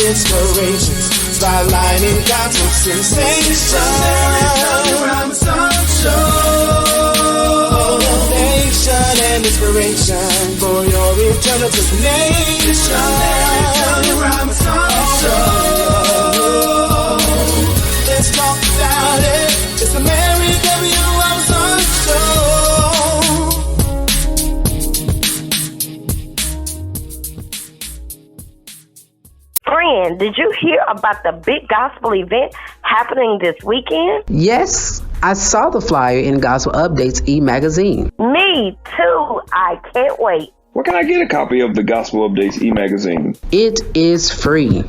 inspirations, spotlighting gospel sensation. Motivation and inspiration for your eternal destination. Let's talk about it. It's the Mary W. Robinson Show. Friend, did you hear about the big gospel event happening this weekend? Yes, I saw the flyer in Gospel Updates e-magazine. Me too. I can't wait. Where can I get a copy of the Gospel Updates e-magazine? It is free.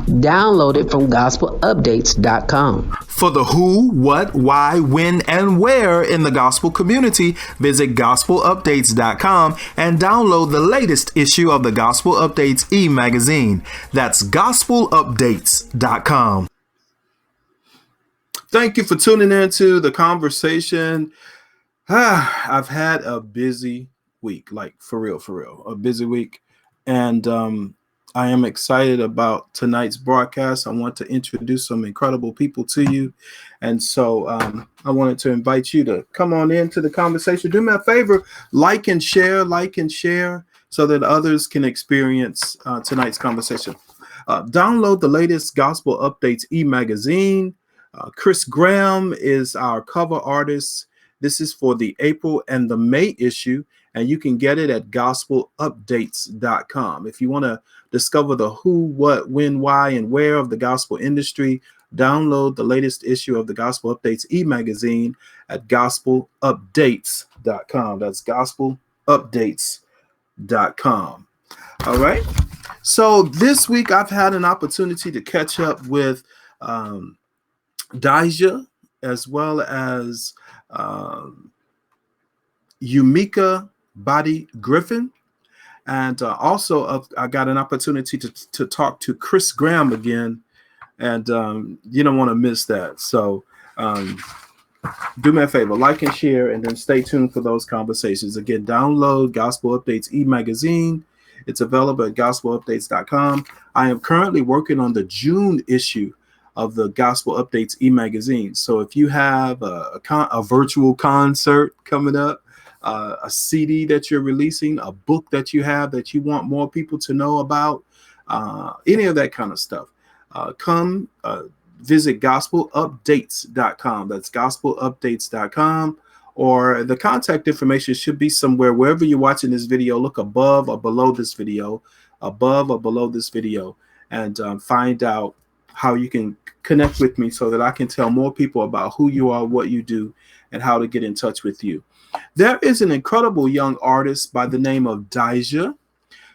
Download it from gospelupdates.com. For the who, what, why, when, and where in the gospel community, visit gospelupdates.com and download the latest issue of the Gospel Updates e-magazine. That's gospelupdates.com. Thank you for tuning in to the conversation. I've had a busy week, like for real, a busy week. And I am excited about tonight's broadcast. I want to introduce some incredible people to you. And so I wanted to invite you to come on into the conversation. Do me a favor, like and share so that others can experience tonight's conversation. Download the latest Gospel Updates e-magazine. Chris Graham is our cover artist. This is for the April and the May issue, and you can get it at gospelupdates.com. If you want to discover the who, what, when, why, and where of the gospel industry, download the latest issue of the Gospel Updates e-magazine at gospelupdates.com. That's gospelupdates.com. All right. So this week I've had an opportunity to catch up with Dy'Jah, as well as Eumika Body-Griffin. And also I got an opportunity to talk to Chris Graham again. And you don't want to miss that. So do me a favor, like and share, and then stay tuned for those conversations. Again, download Gospel Updates e-magazine. It's available at gospelupdates.com. I am currently working on the June issue of the Gospel Updates e-magazine. So if you have a virtual concert coming up, a CD that you're releasing, a book that you have that you want more people to know about, any of that kind of stuff, come visit gospelupdates.com. That's gospelupdates.com. Or the contact information should be somewhere wherever you're watching this video. Look above or below this video, and find out how you can connect with me so that I can tell more people about who you are, what you do, and how to get in touch with you. There is an incredible young artist by the name of Dy'Jah.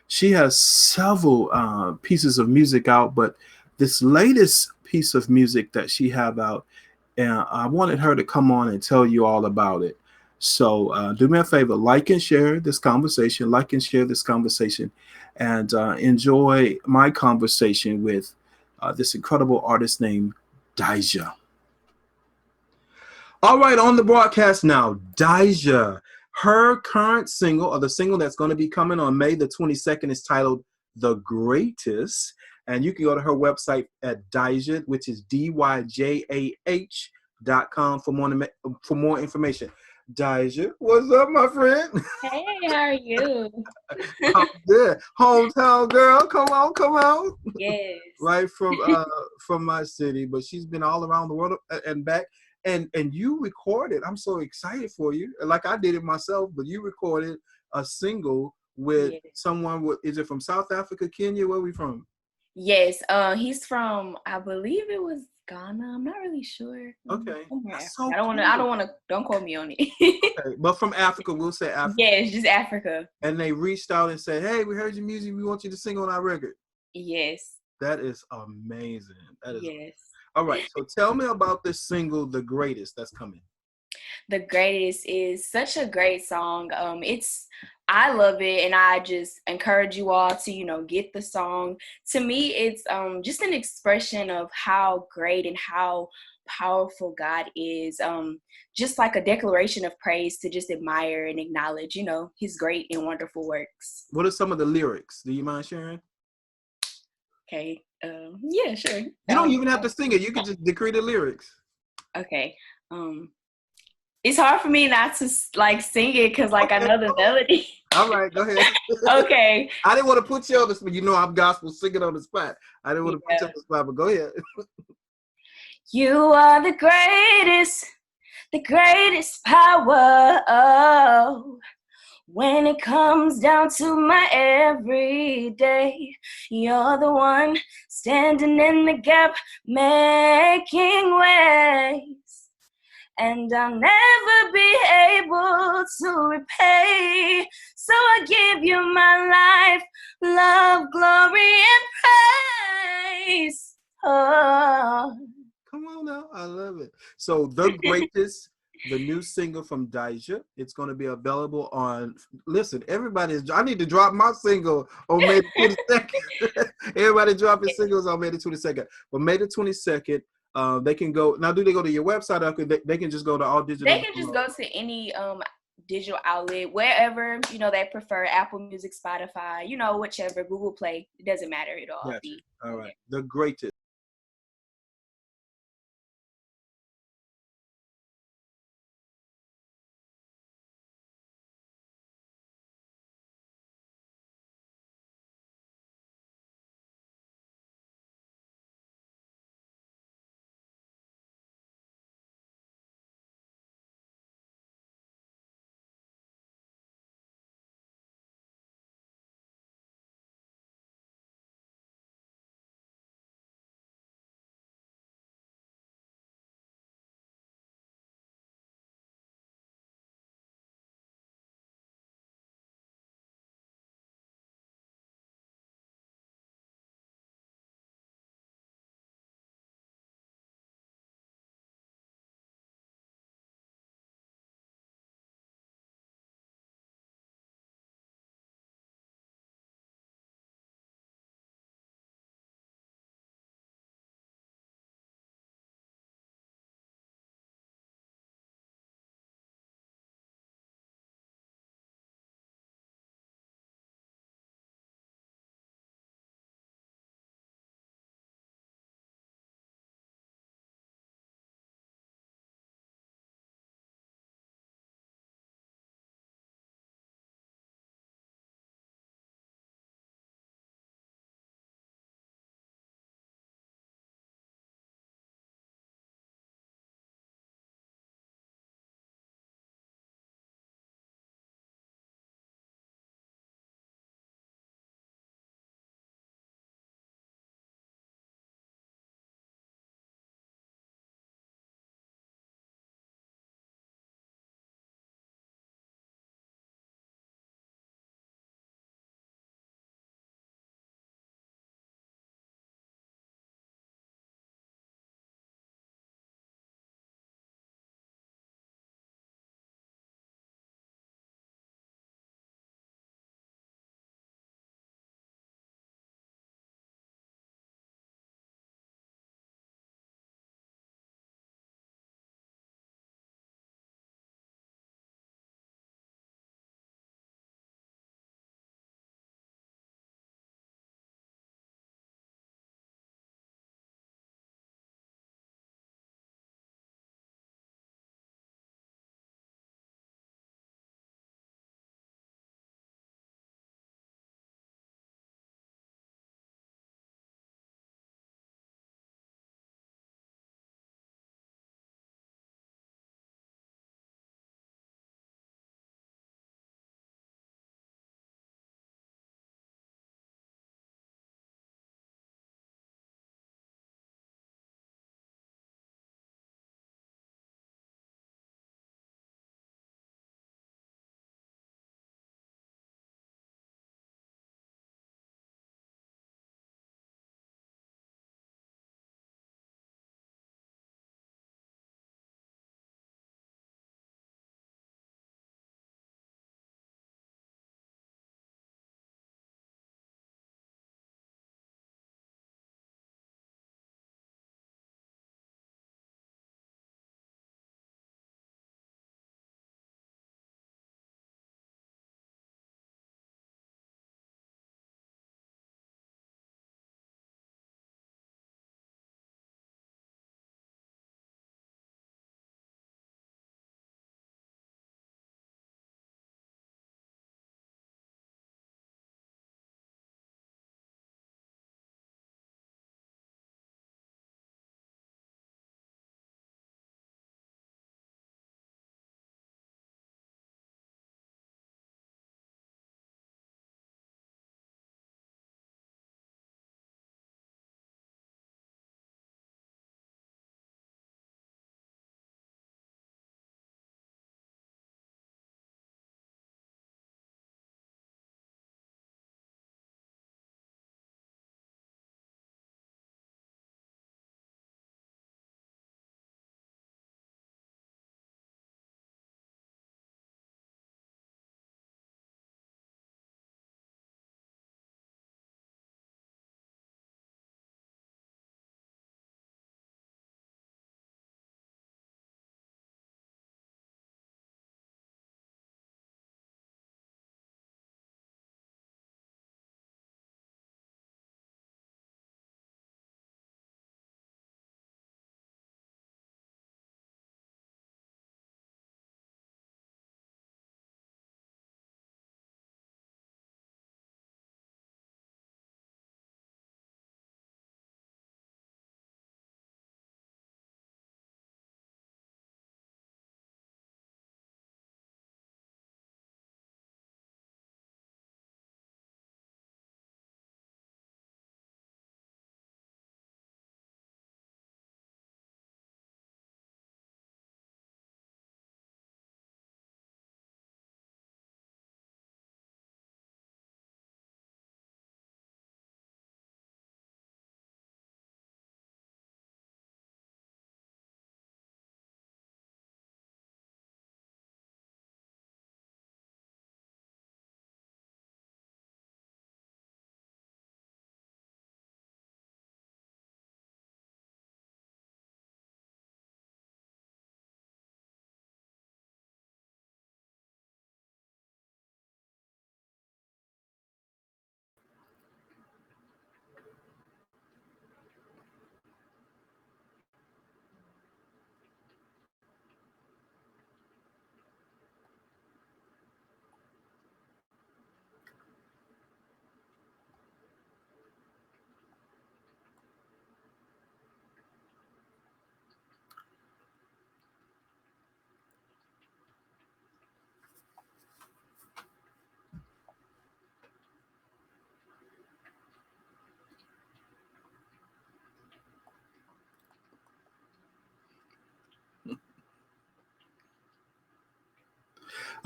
She has several pieces of music out, but this latest piece of music that she have out, I wanted her to come on and tell you all about it. So do me a favor, like and share this conversation, and enjoy my conversation with this incredible artist named Dy'Jah. All right, on the broadcast now, Dy'Jah. Her current single, or the single that's going to be coming on May the 22nd, is titled The Greatest. And you can go to her website at Dy'Jah, which is DYJAH.com for more information. Dy'Jah, what's up, my friend? Hey, how are you? I'm good. Hometown girl, come on. Yes. Right from my city, but she's been all around the world and back. And you recorded, I'm so excited for you, like I did it myself, but you recorded a single with someone, is it from South Africa, Kenya? Where are we from? Yes, he's from, I believe it was Ghana. I'm not really sure. Okay. So I don't want to, don't quote me on it. Okay. But from Africa, we'll say Africa. Yes, just Africa. And they reached out and said, hey, we heard your music. We want you to sing on our record. Yes. That is amazing. Yes. All right. So tell me about this single, The Greatest, that's coming. The Greatest is such a great song. I love it, and I just encourage you all to, get the song. To me, it's just an expression of how great and how powerful God is. Just like a declaration of praise to just admire and acknowledge, his great and wonderful works. What are some of the lyrics? Do you mind sharing? Okay. Yeah, sure. You don't even have to sing it. You can just decree the lyrics. Okay. It's hard for me not to like sing it because like I know the melody. All right, go ahead. Okay. I didn't want to put you on the spot. You know I'm gospel singing on the spot. I didn't want to put you on the spot, but go ahead. You are the greatest power. Oh, when it comes down to my everyday, you're the one standing in the gap, making ways. And I'll never be able to repay. So I give you my life, love, glory, and praise. Oh. Come on now. I love it. So The Greatest, the new single from Dy'Jah. It's going to be available on, listen, I need to drop my single on May the 22nd. Everybody dropping singles on May the 22nd. But May the 22nd, they can go, now do they go to your website or they can just go to all digital? They can just go to any digital outlet, wherever, they prefer, Apple Music, Spotify, whichever, Google Play. It doesn't matter at all. Gotcha. All right. The Greatest.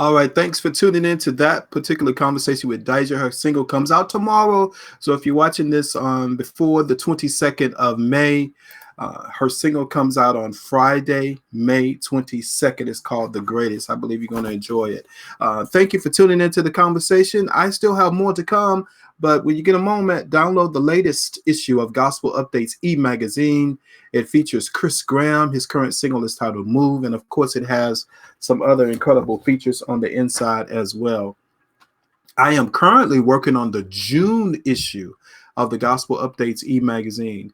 All right. Thanks for tuning in to that particular conversation with Dy'Jah. Her single comes out tomorrow. So if you're watching this before the 22nd of May, her single comes out on Friday, May 22nd. It's called The Greatest. I believe you're going to enjoy it. Thank you for tuning into the conversation. I still have more to come, but when you get a moment, download the latest issue of Gospel Updates e-magazine. It features Chris Graham. His current single is titled Move. And of course, it has some other incredible features on the inside as well. I am currently working on the June issue of the Gospel Updates e-magazine.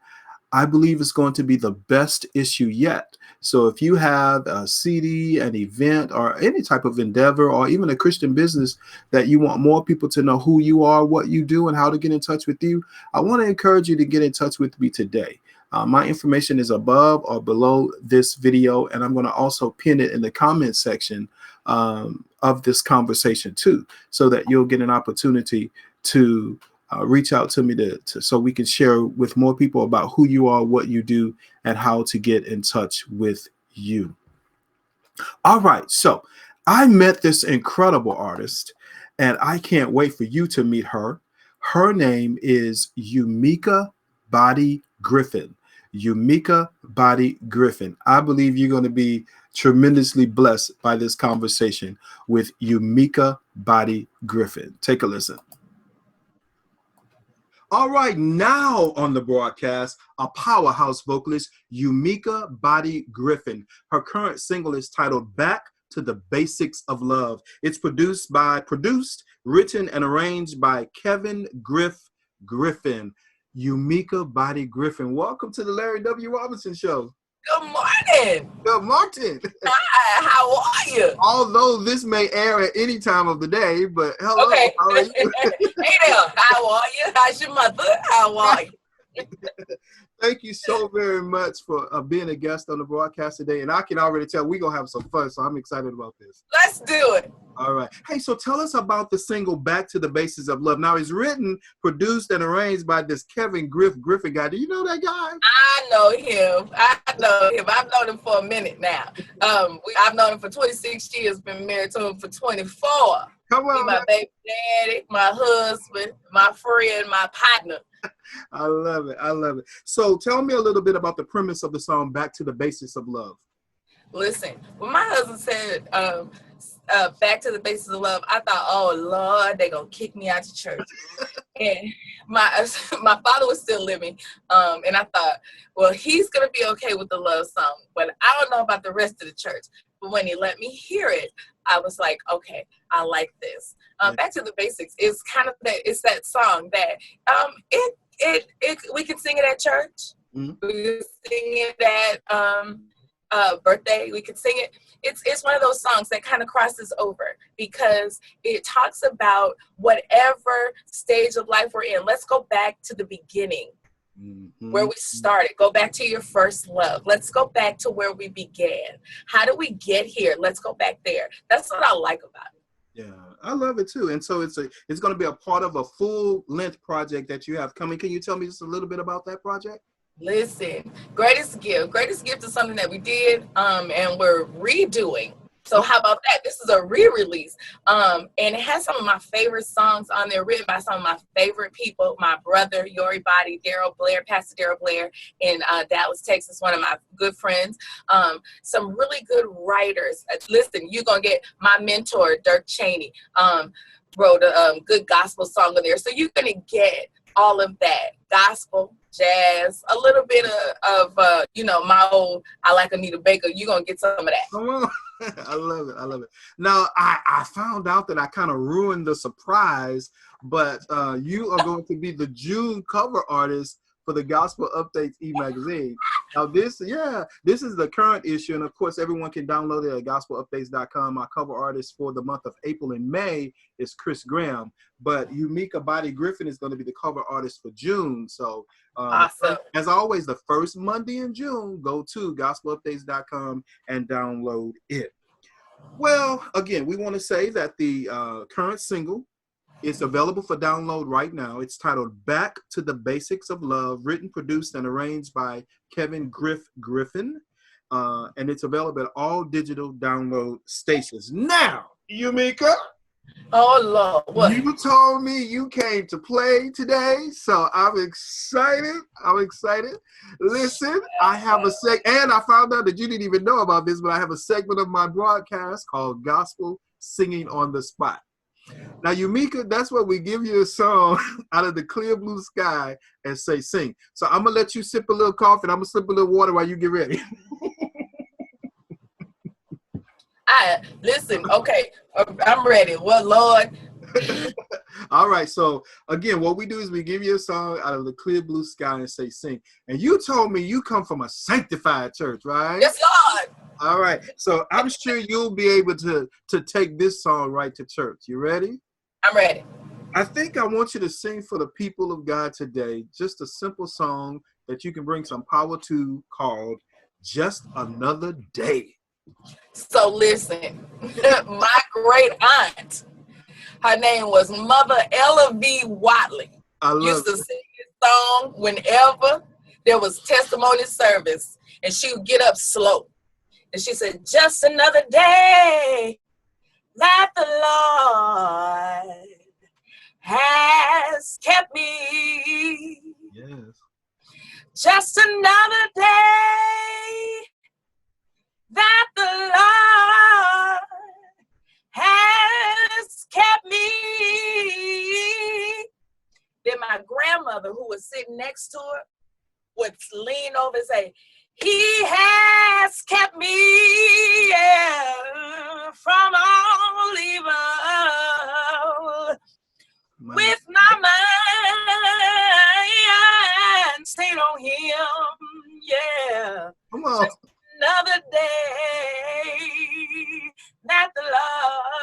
I believe it's going to be the best issue yet. So if you have a CD, an event, or any type of endeavor, or even a Christian business that you want more people to know who you are, what you do, and how to get in touch with you, I want to encourage you to get in touch with me today. My information is above or below this video, and I'm going to also pin it in the comment section of this conversation too, so that you'll get an opportunity to reach out to me so we can share with more people about who you are, what you do, and how to get in touch with you. All right, so I met this incredible artist, and I can't wait for you to meet her. Her name is Eumika Body-Griffin. Eumika Body-Griffin. I believe you're going to be tremendously blessed by this conversation with Eumika Body-Griffin. Take a listen. All right, now on the broadcast, a powerhouse vocalist, Eumika Body-Griffin. Her current single is titled Back to the Basics of Love. It's produced, written, and arranged by Kevin Griffin. Eumika Body-Griffin. Welcome to the Larry W. Robinson Show. Good morning. Good morning. Hi, how are you? Although this may air at any time of the day, but hello. Okay. How are you? Hey there, how are you? How's your mother? How are you? Thank you so very much for being a guest on the broadcast today. And I can already tell we're going to have some fun, so I'm excited about this. Let's do it. All right. Hey, so tell us about the single Back to the Basics of Love. Now, it's written, produced, and arranged by this Kevin Griffin guy. Do you know that guy? I know him. I've known him for a minute now. I've known him for 26 years, been married to him for 24. Come on, He's my baby daddy, my husband, my friend, my partner. I love it. I love it. So tell me a little bit about the premise of the song Back to the Basics of Love. Listen, when my husband said Back to the Basics of Love, I thought, oh, Lord, they're going to kick me out of church. And my father was still living, and I thought, well, he's going to be okay with the love song, but I don't know about the rest of the church. But when he let me hear it, I was like, okay, I like this. Back to the Basics is kind of it's that song that we can sing it at church. Mm-hmm. We can sing it at birthday. We can sing it. It's one of those songs that kind of crosses over because it talks about whatever stage of life we're in. Let's go back to the beginning. Mm-hmm. Where we started. Go back to your first love. Let's go back to where we began. How did we get here? Let's go back there. That's what I like about it. Yeah, I love it too. And so it's going to be a part of a full-length project that you have coming. Can you tell me just a little bit about that project? Listen, Greatest Gift. Greatest Gift is something that we did and we're redoing. So how about that? This is a re-release. And it has some of my favorite songs on there written by some of my favorite people. My brother, Yori Body, Pastor Daryl Blair in Dallas, Texas, one of my good friends. Some really good writers. Listen, you're going to get my mentor, Dirk Cheney, wrote a good gospel song in there. So you're going to get all of that. Gospel, jazz, a little bit of my old, I like Anita Baker. You're going to get some of that. Come on. I love it. I love it. Now, I found out that I kind of ruined the surprise, but you are going to be the June cover artist for the Gospel Updates e-magazine. Now, this is the current issue, and of course, everyone can download it at gospelupdates.com. My cover artist for the month of April and May is Chris Graham, but Eumika Body-Griffin is going to be the cover artist for June. So, awesome. As always, the first Monday in June, go to gospelupdates.com and download it. Well, again, we want to say that the current single is available for download right now. It's titled Back to the Basics of Love, written, produced, and arranged by Kevin Griffin. And it's available at all digital download stations. Now, Eumika, Oh Lord, what? you told me you came to play today, so I'm excited. Listen, I have and I found out that you didn't even know about this, but I have a segment of my broadcast called Gospel Singing on the Spot. Now, Eumika, that's where we give you a song out of the clear blue sky and say sing. So I'm going to let you sip a little coffee and I'm going to sip a little water while you get ready. Listen, okay, I'm ready. Well, Lord. All right, so again, what we do is we give you a song out of the clear blue sky and say sing. And you told me you come from a sanctified church, right? Yes, Lord. All right, so I'm sure you'll be able to take this song right to church. You ready? I'm ready. I think I want you to sing for the people of God today, just a simple song that you can bring some power to called Just Another Day. So listen, my great aunt, her name was Mother Ella V. Watley. Used to sing this song whenever there was testimony service, and she would get up slow. And she said, just another day that the Lord has kept me. Yes. Just another day that the Lord has kept me. Then my grandmother, who was sitting next to her, would lean over and say, he has kept me from all evil. With my mind stayed on him, yeah. Come on. Just another day that the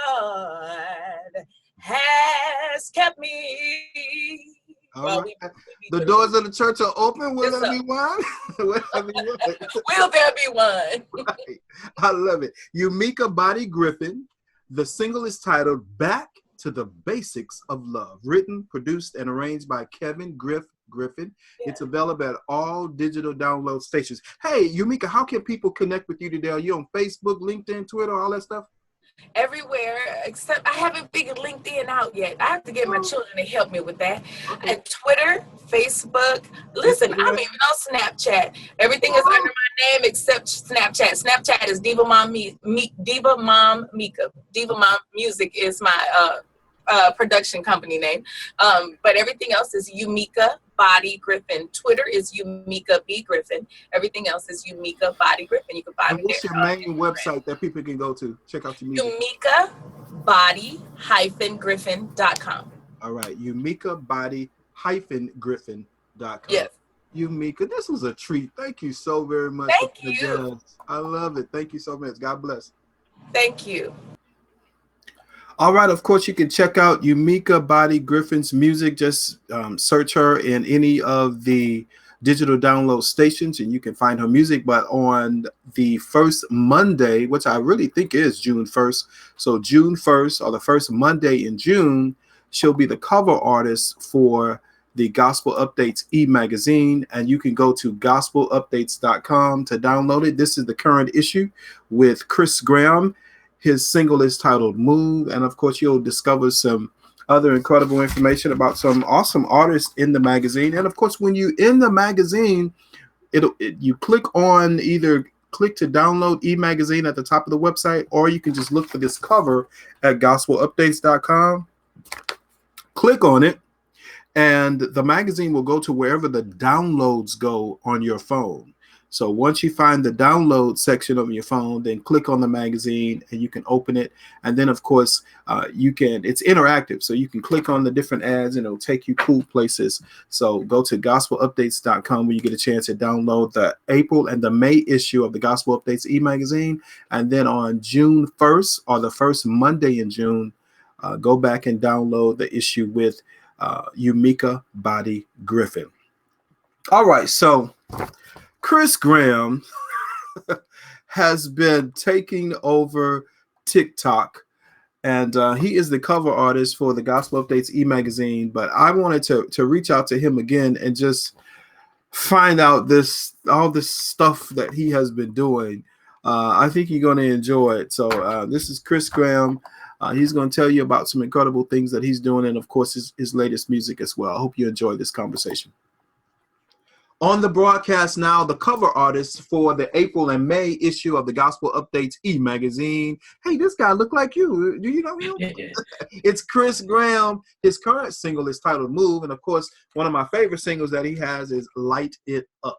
Lord has kept me. All right. The doors of the church are open. Will there be one? Will there be one? Right. I love it. Eumika Body-Griffin. The single is titled Back to the Basics of Love. Written, produced, and arranged by Kevin Griffin. Yeah. It's available at all digital download stations. Hey, Eumika, how can people connect with you today? Are you on Facebook, LinkedIn, Twitter, all that stuff? Everywhere, except I haven't figured LinkedIn out yet. I have to get my children to help me with that. Okay. And Twitter, Facebook. Listen, I'm even on Snapchat. Everything is under my name except Snapchat. Snapchat is Diva Mom Mika. Diva Mom Music is my production company name. But everything else is Eumika Body-Griffin. Twitter is Eumika B. Griffin. Everything else is Eumika Body-Griffin. You can find me there. What's your main website that people can go to? Check out your music. Eumika Body-Griffin.com. All right. Eumika Body-Griffin.com. Yes. Eumika, this was a treat. Thank you so very much. Thank you. I love it. Thank you so much. God bless. Thank you. All right, of course, you can check out Eumika Body-Griffin's music. Just search her in any of the digital download stations and you can find her music. But on the first Monday, which I really think is June 1st, so June 1st or the first Monday in June, she'll be the cover artist for the Gospel Updates e-magazine, and you can go to gospelupdates.com to download it. This is the current issue with Chris Graham. His single is titled Move. And of course, you'll discover some other incredible information about some awesome artists in the magazine. And of course, when you're in the magazine, you click on either click to download e-magazine at the top of the website, or you can just look for this cover at gospelupdates.com. Click on it, and the magazine will go to wherever the downloads go on your phone. So once you find the download section of your phone, then click on the magazine and you can open it. And then, of course, it's interactive. So you can click on the different ads and it'll take you cool places. So go to gospelupdates.com where you get a chance to download the April and the May issue of the Gospel Updates e-magazine. And then on June 1st or the first Monday in June, go back and download the issue with Eumika Body-Griffin. All right, so Chris Graham has been taking over TikTok, and he is the cover artist for the Gospel Updates e-magazine. But I wanted to reach out to him again and just find out all this stuff that he has been doing. I think you're going to enjoy it. So this is Chris Graham He's going to tell you about some incredible things that he's doing, and of course his latest music as well. I hope you enjoy this conversation. On the broadcast now, the cover artist for the April and May issue of the Gospel Updates e-magazine. Hey, this guy look like you. Do you know him? It's Chris Graham. His current single is titled Move. And of course, one of my favorite singles that he has is Light It Up.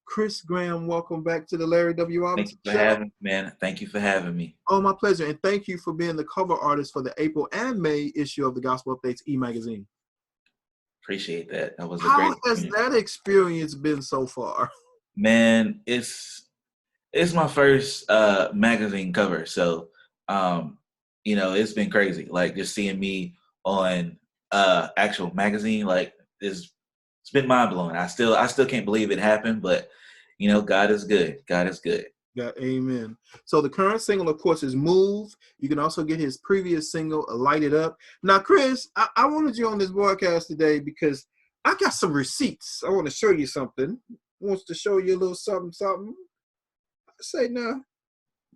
Chris Graham, welcome back to the Larry W. Robinson Show. Thank you for having me, man. Thank you for having me. Oh, my pleasure. And thank you for being the cover artist for the April and May issue of the Gospel Updates e-magazine. Appreciate that. That was a great experience. How has that experience been so far? Man, it's my first magazine cover. So, it's been crazy. Like just seeing me on actual magazine, like it's been mind blowing. I still can't believe it happened, but God is good. God is good. Yeah, amen. So the current single, of course, is Move. You can also get his previous single, Light It Up. Now, Chris, I wanted you on this broadcast today because I got some receipts. I want to show you something. Wants to show you a little something. I say, now,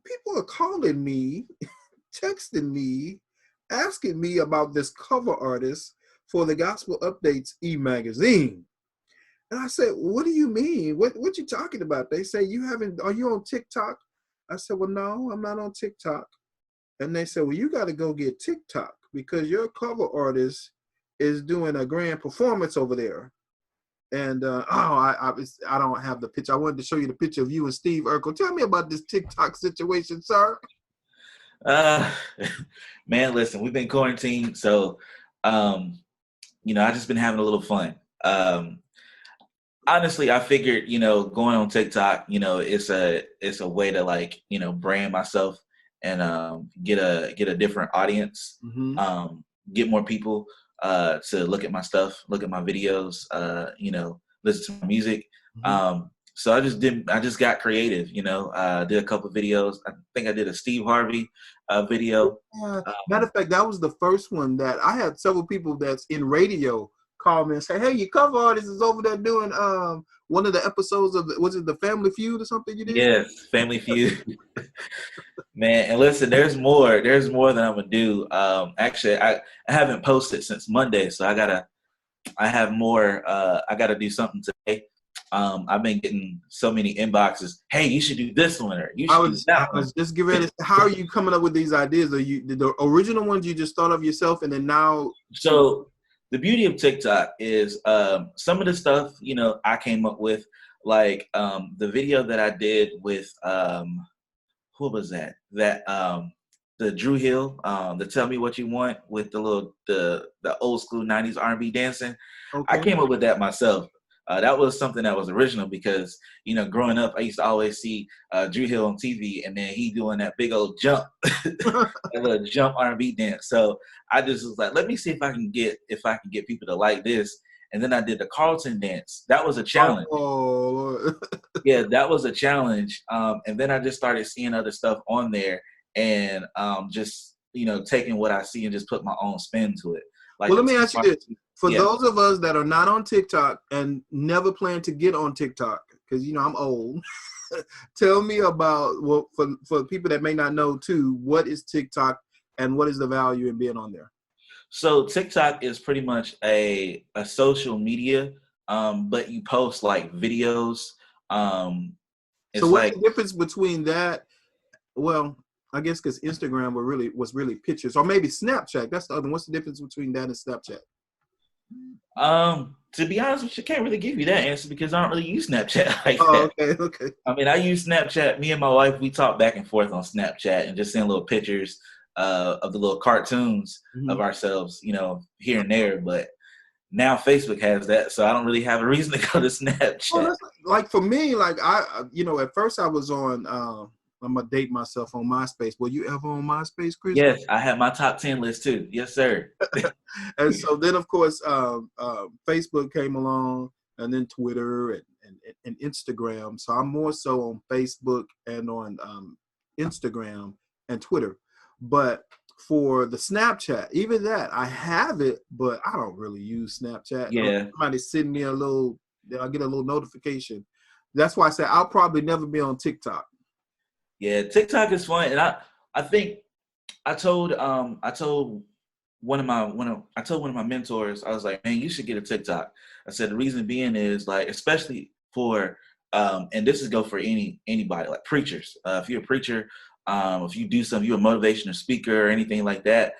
people are calling me, texting me, asking me about this cover artist for the Gospel Updates e-magazine. And I said, what do you mean? What you talking about? They say, are you on TikTok? I said, well, no, I'm not on TikTok. And they said, well, you got to go get TikTok because your cover artist is doing a grand performance over there. And, I don't have the picture. I wanted to show you the picture of you and Steve Urkel. Tell me about this TikTok situation, sir. Man, listen, we've been quarantined. So, I just been having a little fun. Honestly, I figured, going on TikTok, it's a way to brand myself and get a different audience, get more people to look at my stuff, look at my videos, listen to my music. So I just got creative, did a couple of videos. I think I did a Steve Harvey video. Matter of fact, that was the first one that I had several people that's in radio call me and say, hey, your cover artist is over there doing one of the episodes of was it the Family Feud or something you did? Yes, Family Feud. Man, and listen, there's more than I'm gonna do. Actually, I haven't posted since Monday, so I have more. I gotta do something today. I've been getting so many inboxes. Hey, you should do this one, or you should do that one. I was just getting ready. How are you coming up with these ideas? Are you the original ones you just thought of yourself, and then now? So the beauty of TikTok is some of the stuff I came up with, like the video that I did with who was that? The Drew Hill, the Tell Me What You Want with the old school 90s R&B dancing. Okay. I came up with that myself. That was something that was original because, growing up, I used to always see Drew Hill on TV, and then he doing that big old jump, that little jump R&B dance. So I just was like, let me see if I can get people to like this. And then I did the Carlton dance. That was a challenge. Oh. Yeah, that was a challenge. And then I just started seeing other stuff on there, and just taking what I see and just put my own spin to it. Like, well, let me ask you this. For those of us that are not on TikTok and never plan to get on TikTok, because, I'm old, tell me about, for people that may not know too, what is TikTok and what is the value in being on there? So TikTok is pretty much a social media, but you post like videos. So what's the difference between that? Well, I guess because Instagram was really pictures, or maybe Snapchat. That's the other one. What's the difference between that and Snapchat? To be honest with you, I can't really give you that answer because I don't really use Snapchat like that. Okay. I mean, I use Snapchat. Me and my wife, we talk back and forth on Snapchat and just send little pictures of the little cartoons of ourselves, here and there. But now Facebook has that, so I don't really have a reason to go to Snapchat. Well, like for me, like I, at first I was on. I'm gonna date myself on MySpace. Were you ever on MySpace, Chris? Yes, I had my top 10 list too. Yes, sir. And so then, of course, Facebook came along, and then Twitter and Instagram. So I'm more so on Facebook and on Instagram and Twitter. But for the Snapchat, even that, I have it, but I don't really use Snapchat. Yeah. Somebody send me I get a little notification. That's why I say I'll probably never be on TikTok. Yeah, TikTok is fun, and I think I told one of my mentors, I was like, man, you should get a TikTok. I said the reason being is like, especially for and this is go for anybody, like preachers. If you're a preacher, if you do something, you're a motivational speaker or anything like that,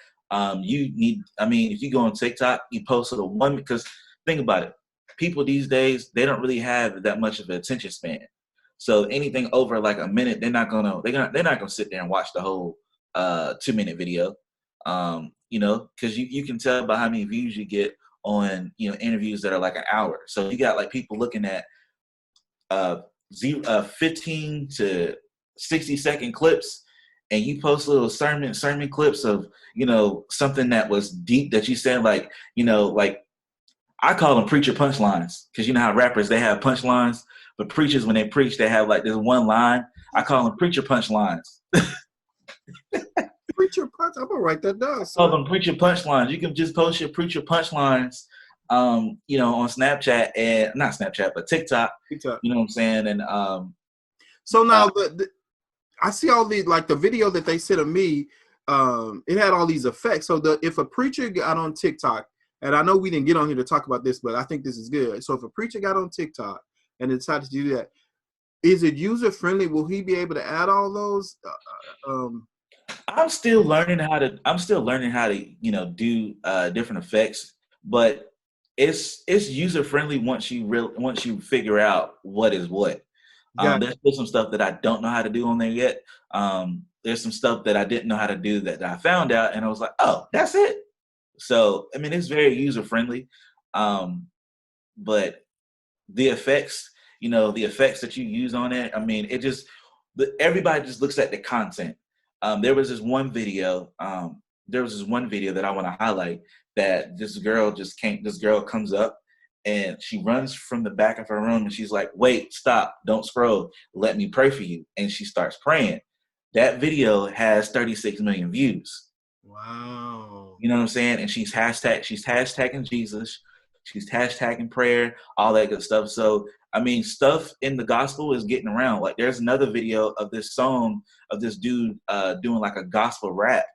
you need, I mean, if you go on TikTok, you post a one, because think about it, people these days, they don't really have that much of an attention span. So anything over like a minute, they're not gonna sit there and watch the whole 2-minute video. You know, because you can tell by how many views you get on, you know, interviews that are like an hour. So you got like people looking at 15 to 60-second clips, and you post little sermon clips of, you know, something that was deep that you said, like, you know, like I call them preacher punchlines, because you know how rappers, they have punchlines, but preachers, when they preach, they have like this one line. I call them preacher punchlines. Preacher punch. I'm gonna write that down. Call them preacher punchlines. You can just post your preacher punchlines, you know, on Snapchat, and not Snapchat, but TikTok. TikTok. You know what I'm saying? And so now I see all these, like the video that they sent to me. It had all these effects. So if a preacher got on TikTok, and I know we didn't get on here to talk about this, but I think this is good. So if a preacher got on TikTok and decided to do that, is it user friendly? Will he be able to add all those? I'm still learning how to, you know, do different effects, but it's user friendly once you figure out what is what. There's still some stuff that I don't know how to do on there yet. There's some stuff that I didn't know how to do that I found out, and I was like, oh, that's it. So I mean, it's very user friendly, but the effects, you know, the effects that you use on it, I mean, everybody just looks at the content. There was this one video that I want to highlight, that this girl comes up and she runs from the back of her room, and she's like, wait, stop, don't scroll, let me pray for you. And she starts praying. That video has 36 million views. Wow. You know what I'm saying? And she's hashtagging Jesus, she's hashtagging prayer, all that good stuff. So I mean, stuff in the gospel is getting around. Like, there's another video of this song of this dude doing like a gospel rap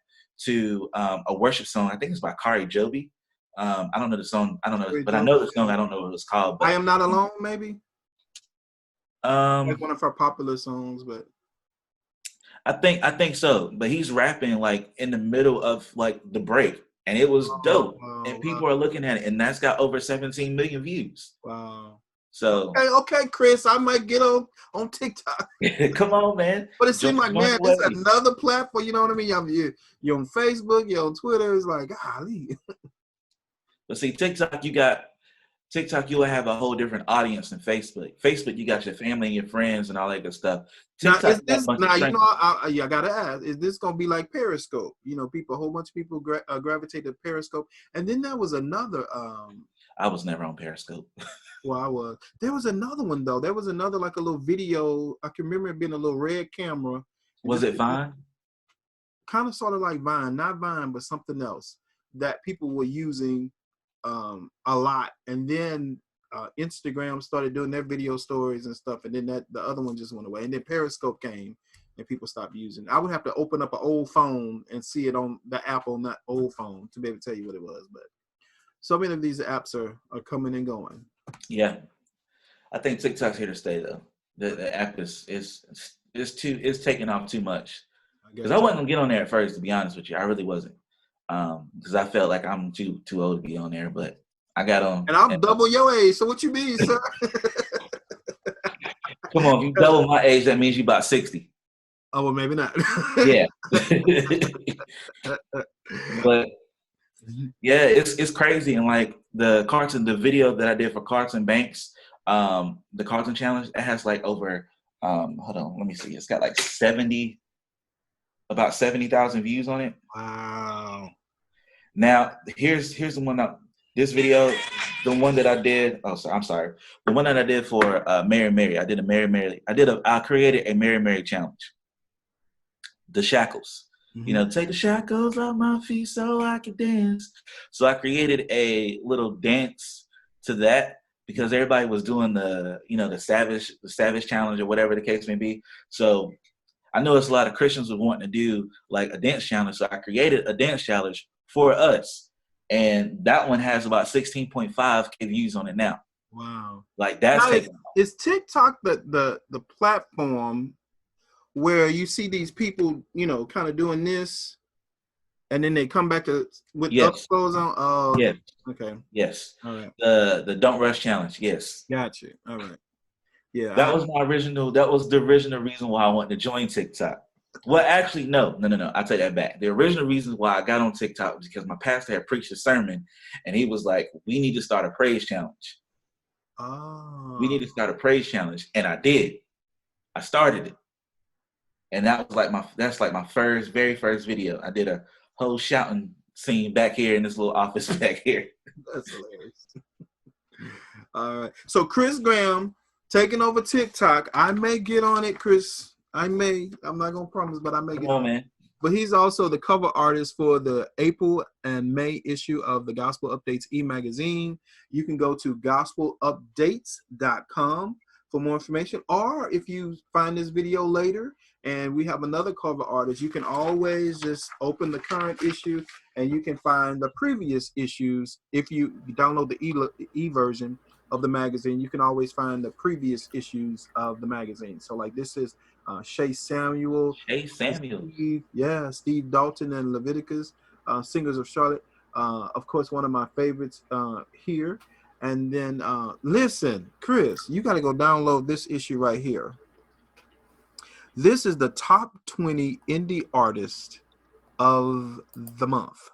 to a worship song. I think it's by Kari Joby. I don't know the song. I don't know, but I know the song. I don't know what it's called. But, I Am Not Alone, maybe. Like one of her popular songs, but I think so. But he's rapping like in the middle of like the break, and it was dope. And people are looking at it, and that's got over 17 million views. Wow. So okay, Chris, I might get on TikTok. Come on, man. But it seems like, man, it's another platform. You know what I mean? You're on Facebook, you're on Twitter. It's like, golly. But see, TikTok, you will have a whole different audience than Facebook. Facebook, you got your family and your friends and all that good stuff. TikTok, I gotta ask, is this gonna be like Periscope? You know, a whole bunch of people gravitate to Periscope, and then there was another. I was never on Periscope. Well, I was. There was another one though. There was another, like a little video. I can remember it being a little red camera. Was it Vine? Kind of, sort of like Vine, not Vine, but something else that people were using a lot. And then Instagram started doing their video stories and stuff, and then the other one just went away. And then Periscope came, and people stopped using it. I would have to open up an old phone and see it on the app on that old phone to be able to tell you what it was. But so many of these apps are coming and going. Yeah, I think TikTok's here to stay though. The app is taking off too much. Because I wasn't gonna get on there at first, to be honest with you. I really wasn't. Because I felt like I'm too old to be on there, but I got on. And I'm double your age, so what you mean, sir? Come on, if you double my age, that means you about 60. Oh, well, maybe not. Yeah. But yeah, it's crazy. And like the video that I did for Carlton Banks, the Carlton Challenge, it has like over hold on, let me see. It's got like about 70,000 views on it. Wow. Now here's the one this video, the one that I did. Oh, I'm sorry. The one that I did for Mary Mary. I created a Mary Mary challenge. The shackles. Mm-hmm. You know, take the shackles off my feet so I can dance. So I created a little dance to that because everybody was doing the savage challenge or whatever the case may be. So I know it's a lot of Christians who want to do like a dance challenge, so I created a dance challenge for us, and that one has about 16.5K views on it now. Wow. Like that's Now, taking. is TikTok the platform where you see these people, you know, kind of doing this, and then they come back with other Yes. clothes on? Oh, Yes. okay. Yes. All right. The Don't Rush Challenge. Yes. Got you. All right. Yeah. That was the original reason why I wanted to join TikTok. Well, actually, no. I take that back. The original reason why I got on TikTok was because my pastor had preached a sermon, and he was like, "We need to start a praise challenge. We need to start a praise challenge," and I did. I started it, and that's like my very first video. I did a whole shouting scene back here in this little office back here. That's hilarious. All right. So Chris Graham taking over TikTok. I may get on it, Chris. I may. I'm not gonna promise, but I may get on it. Man. But he's also the cover artist for the April and May issue of the Gospel Updates e-magazine. You can go to gospelupdates.com for more information. Or if you find this video later and we have another cover artist, you can always just open the current issue and you can find the previous issues. If you download the e-version of the magazine, you can always find the previous issues of the magazine. So like this is Shay Samuel, Steve Dalton and Leviticus, Singers of Charlotte. Of course, one of my favorites here. And then listen, Chris, you got to go download this issue right here. This is the top 20 indie artists of the month.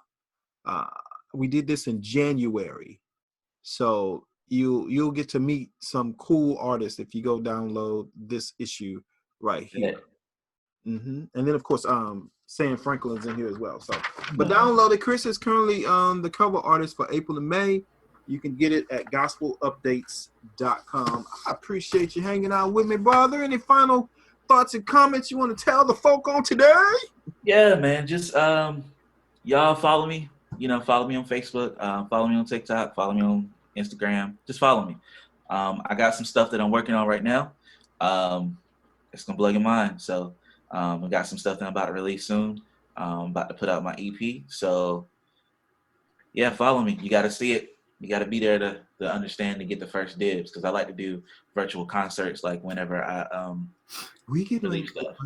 We did this in January, so you'll get to meet some cool artists if you go download this issue right here. And then of course Sam Franklin's in here as well. So but download it. Chris is currently the cover artist for April and May. You can get it at gospelupdates.com. I appreciate you hanging out with me, brother. Any final thoughts and comments you want to tell the folk on today? Yeah, man. Just y'all follow me. Follow me on Facebook, follow me on TikTok, follow me on Instagram. Just follow me. I got some stuff that I'm working on right now. It's gonna blow your mind. So I got some stuff that I'm about to release soon. I'm about to put out my EP. So yeah, follow me. You got to see it. You got to be there to understand and get the first dibs, because I like to do virtual concerts like whenever I we get ready. Stuff.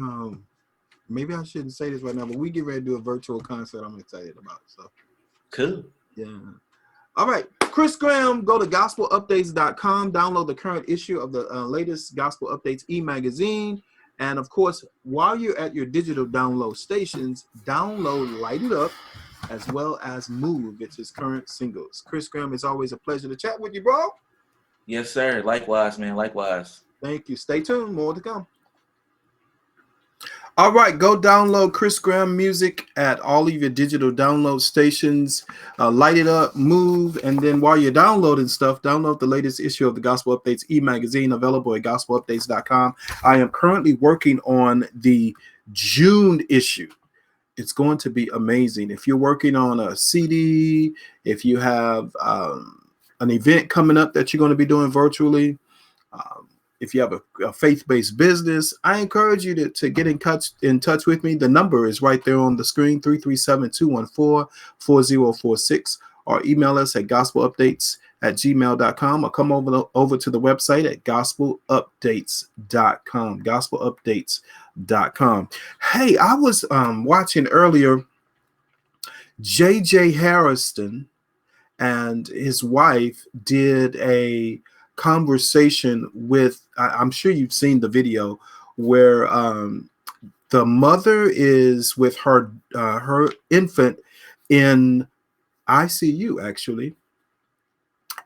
Maybe I shouldn't say this right now, but we get ready to do a virtual concert. I'm excited about it. So cool. Yeah. All right. Chris Graham, go to gospelupdates.com, download the current issue of the latest Gospel Updates e-magazine. And of course, while you're at your digital download stations, download Light It Up as well as Move. It's his current singles. Chris Graham, it's always a pleasure to chat with you, bro. Yes, sir. Likewise, man. Likewise. Thank you. Stay tuned. More to come. All right, go download Chris Graham music at all of your digital download stations. Light It Up, Move, and then while you're downloading stuff, download the latest issue of the Gospel Updates e-magazine, available at gospelupdates.com. I am currently working on the June issue. It's going to be amazing. If you're working on a CD, if you have an event coming up that you're going to be doing virtually, if you have a faith-based business, I encourage you to get in touch with me. The number is right there on the screen, 337-214-4046, or email us at gospelupdates@gmail.com, or come over to the website at gospelupdates.com, gospelupdates.com. Hey, I was watching earlier, J.J. Harrison and his wife did a conversation with, I'm sure you've seen the video, where the mother is with her infant in ICU, actually,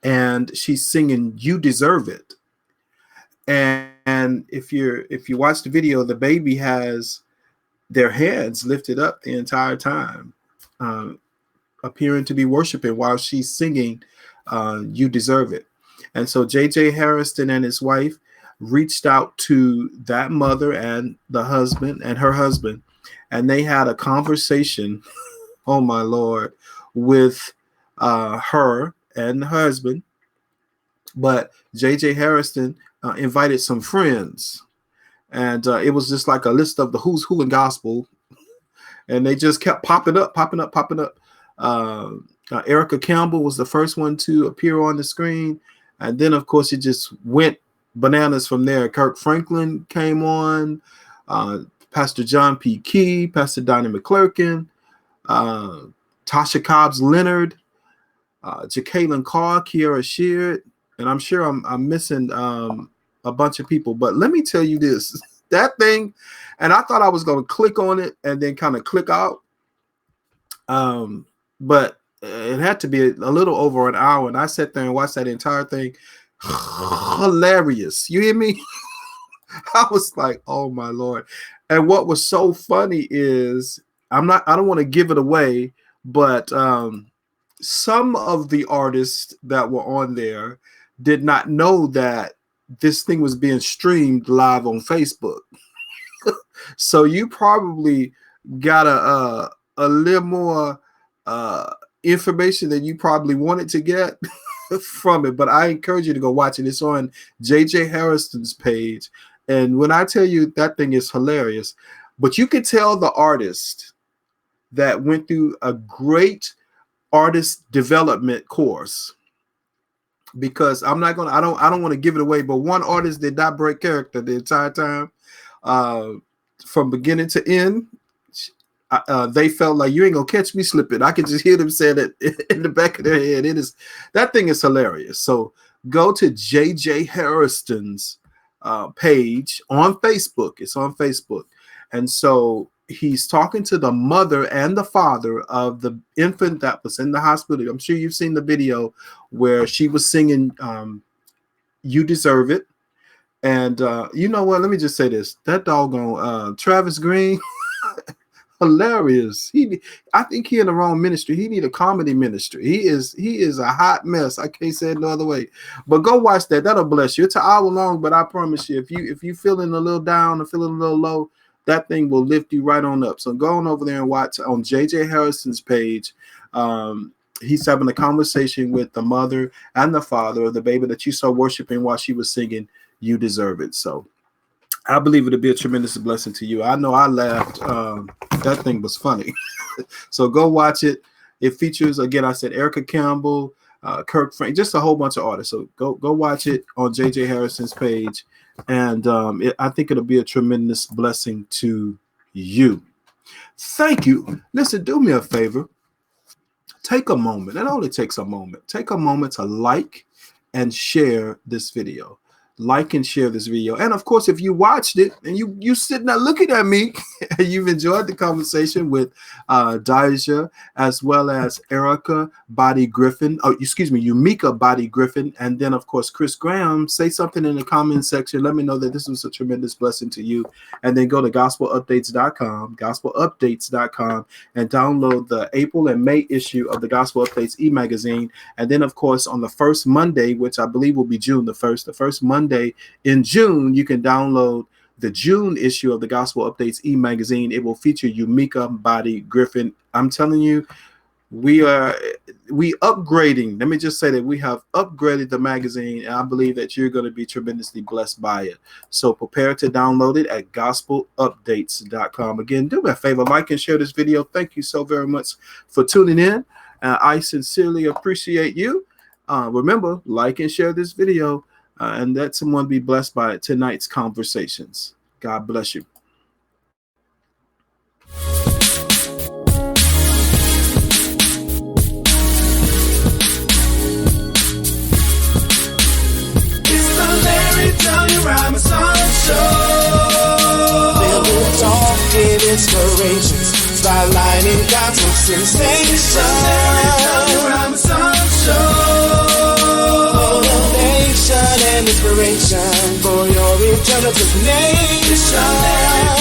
and she's singing "You Deserve It." And if you watch the video, the baby has their hands lifted up the entire time, appearing to be worshiping while she's singing "You Deserve It." And so J.J. Harrison and his wife reached out to that mother and the husband and her husband, and they had a conversation, oh my Lord, with her and the husband. But J.J. Harrison invited some friends, and it was just like a list of the who's who in gospel, and they just kept popping up. Erica Campbell was the first one to appear on the screen, and then of course it just went bananas from there. Kirk Franklin came on, Pastor John P. Key, Pastor Donnie McClurkin, Tasha Cobbs Leonard, Jacqueline Carr, Kiara Sheard, and I'm sure I'm missing a bunch of people. But let me tell you this, that thing, and I thought I was going to click on it and then kind of click out, but it had to be a little over an hour, and I sat there and watched that entire thing. Hilarious. You hear me? I was like, oh my Lord. And what was so funny is I don't want to give it away, but some of the artists that were on there did not know that this thing was being streamed live on Facebook. So you probably got a little more information than you probably wanted to get from it, but I encourage you to go watch it. It's on JJ Harrison's page, and when I tell you that thing is hilarious, but you could tell the artist that went through a great artist development course, because I don't want to give it away, but one artist did not break character the entire time, from beginning to end. They felt like, you ain't gonna catch me slipping. I could just hear them saying it in the back of their head. That thing is hilarious. So go to JJ Harrison's page on Facebook. It's on Facebook, and so he's talking to the mother and the father of the infant that was in the hospital. I'm sure you've seen the video where she was singing "You Deserve It," and you know what? Let me just say this: that doggone Travis Green. Hilarious. I think he in the wrong ministry. He need a comedy ministry. He is a hot mess. I can't say it no other way. But go watch that. That'll bless you. It's an hour long, but I promise you, if you feeling a little down or feeling a little low, that thing will lift you right on up. So go on over there and watch on JJ Harrison's page. He's having a conversation with the mother and the father of the baby that you saw worshiping while she was singing "You Deserve It." So I believe it'll be a tremendous blessing to you. I know I laughed. That thing was funny. So go watch it. It features, again, I said Erica Campbell, Kirk Frank, just a whole bunch of artists. So go watch it on JJ Harrison's page. And I think it'll be a tremendous blessing to you. Thank you. Listen, do me a favor. Take a moment. It only takes a moment. Take a moment to like and share this video. Like and share this video. And of course, if you watched it and you sitting there looking at me and you've enjoyed the conversation with Dy'Jah, as well as Eumika Body-Griffin, and then of course Chris Graham, say something in the comment section. Let me know that this was a tremendous blessing to you. And then go to gospelupdates.com, and download the April and May issue of the Gospel Updates e-magazine. And then of course on the first Monday, which I believe will be June the 1st, the first Monday in June, you can download the June issue of the Gospel Updates e-magazine. It will feature Eumika Body-Griffin. I'm telling you, we upgrading. Let me just say that we have upgraded the magazine, and I believe that you're going to be tremendously blessed by it. So prepare to download it at gospelupdates.com. Again, do me a favor, like and share this video. Thank you so very much for tuning in. I sincerely appreciate you. Remember, like and share this video. And let someone be blessed by tonight's conversations. God bless you. It's the Larry Johnny Robinson Show. Little talk and inspirations, spotlighting gospel sensations. It's the Larry Johnny Robinson Show. And inspiration for your eternal destination.